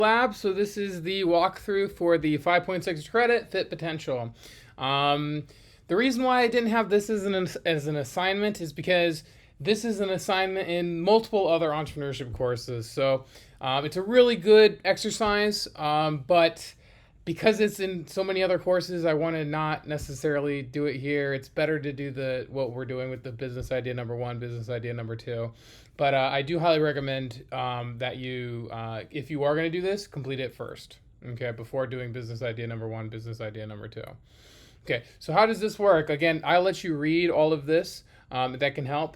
Lab. So this is the walkthrough for the 5.6 credit fit potential. The reason why I didn't have this as an assignment is because this is an assignment in multiple other entrepreneurship courses. So it's a really good exercise, but because it's in so many other courses, I want to not necessarily do it here. It's better to do what we're doing with the business idea number 1, business idea number 2. But I do highly recommend that you, if you are going to do this, complete it first, okay, before doing business idea number 1, business idea number 2. Okay, so how does this work? Again, I'll let you read all of this. That can help.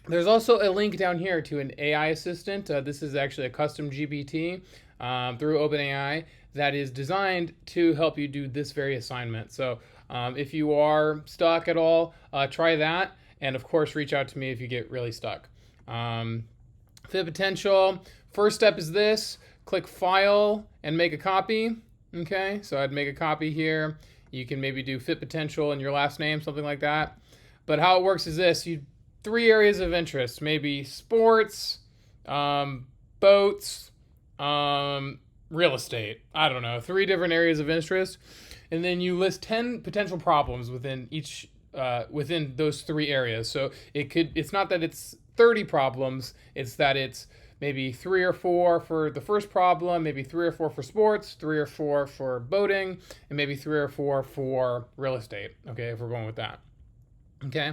There's also a link down here to an AI assistant. This is actually a custom GPT through OpenAI that is designed to help you do this very assignment. So if you are stuck at all, try that. And of course, reach out to me if you get really stuck. Fit potential. First step is this. Click File and make a copy. Okay, so I'd make a copy here. You can maybe do fit potential and your last name, something like that. But how it works is this. 3 areas of interest, maybe sports, boats, real estate. I don't know, 3 different areas of interest. And then you list 10 potential problems within each, within those 3 areas. So it's not that it's 30 problems, it's that it's maybe 3 or 4 for the first problem, maybe 3 or 4 for sports, 3 or 4 for boating, and maybe 3 or 4 for real estate, okay, if we're going with that. Okay,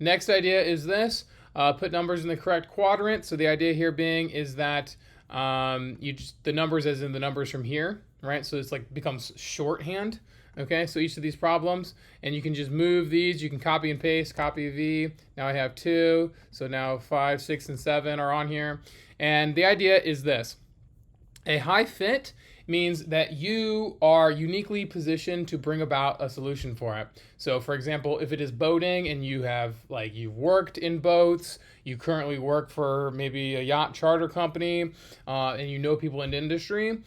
next idea is this. Put numbers in the correct quadrant. So the idea here being is that the numbers as in the numbers from here, right? So it's like becomes shorthand. Okay, so each of these problems, and you can just move these. You can copy and paste, copy V. Now I have 2. So now 5, 6, and 7 are on here. And the idea is this. A high fit means that you are uniquely positioned to bring about a solution for it. So for example, if it is boating and you've worked in boats, you currently work for maybe a yacht charter company, and you know people in the industry,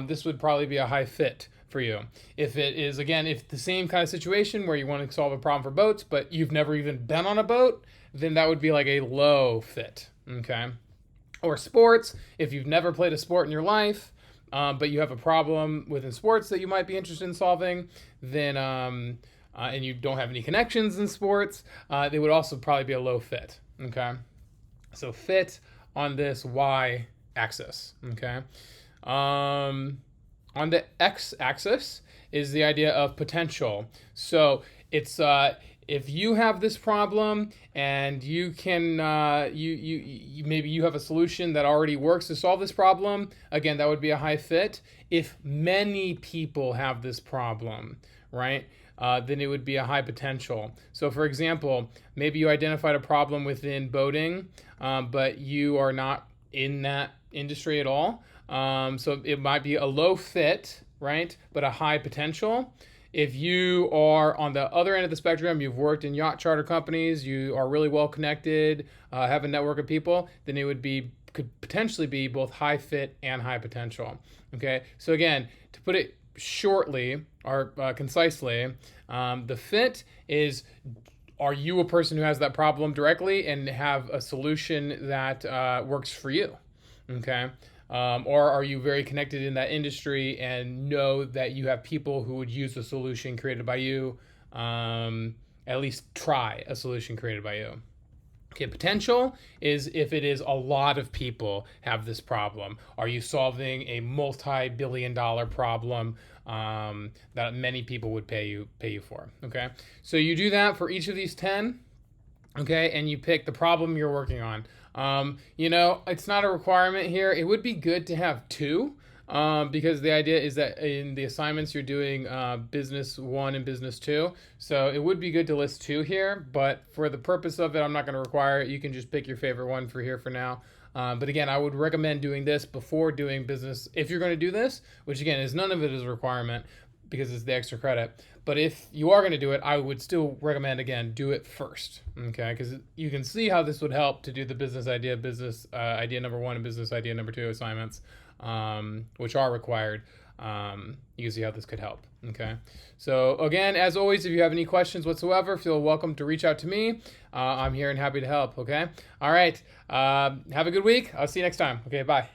this would probably be a high fit for you. If it is, again, if the same kind of situation where you want to solve a problem for boats, but you've never even been on a boat, then that would be like a low fit, okay? Or sports, if you've never played a sport in your life, but you have a problem within sports that you might be interested in solving, then and you don't have any connections in sports, they would also probably be a low fit, okay? So fit on this y-axis, okay? On the x-axis is the idea of potential. So it's if you have this problem and you can maybe you have a solution that already works to solve this problem, again, that would be a high fit. If many people have this problem, right, then it would be a high potential. So for example, maybe you identified a problem within boating, but you are not in that industry at all. So it might be a low fit, right, but a high potential. If you are on the other end of the spectrum, you've worked in yacht charter companies, you are really well connected, have a network of people, then it could potentially be both high fit and high potential. Okay, so again, to put it shortly or concisely, the fit is, are you a person who has that problem directly and have a solution that works for you? Okay. Or are you very connected in that industry and know that you have people who would use a solution created by you, at least try a solution created by you. Okay, potential is if it is a lot of people have this problem. Are you solving a multi-billion-dollar problem that many people would pay you for? Okay, so you do that for each of these 10. Okay, and you pick the problem you're working on. It's not a requirement here. It would be good to have 2, because the idea is that in the assignments you're doing business 1 and business 2. So it would be good to list 2 here, but for the purpose of it, I'm not going to require it. You can just pick your favorite one for here for now. But again, I would recommend doing this before doing business. If you're going to do this, which again is none of it is a requirement, because it's the extra credit. But if you are going to do it, I would still recommend, again, do it first, okay? Because you can see how this would help to do the business idea number 1 and business idea number 2 assignments, which are required. You can see how this could help, okay? So again, as always, if you have any questions whatsoever, feel welcome to reach out to me. I'm here and happy to help, okay? All right, have a good week. I'll see you next time. Okay, bye.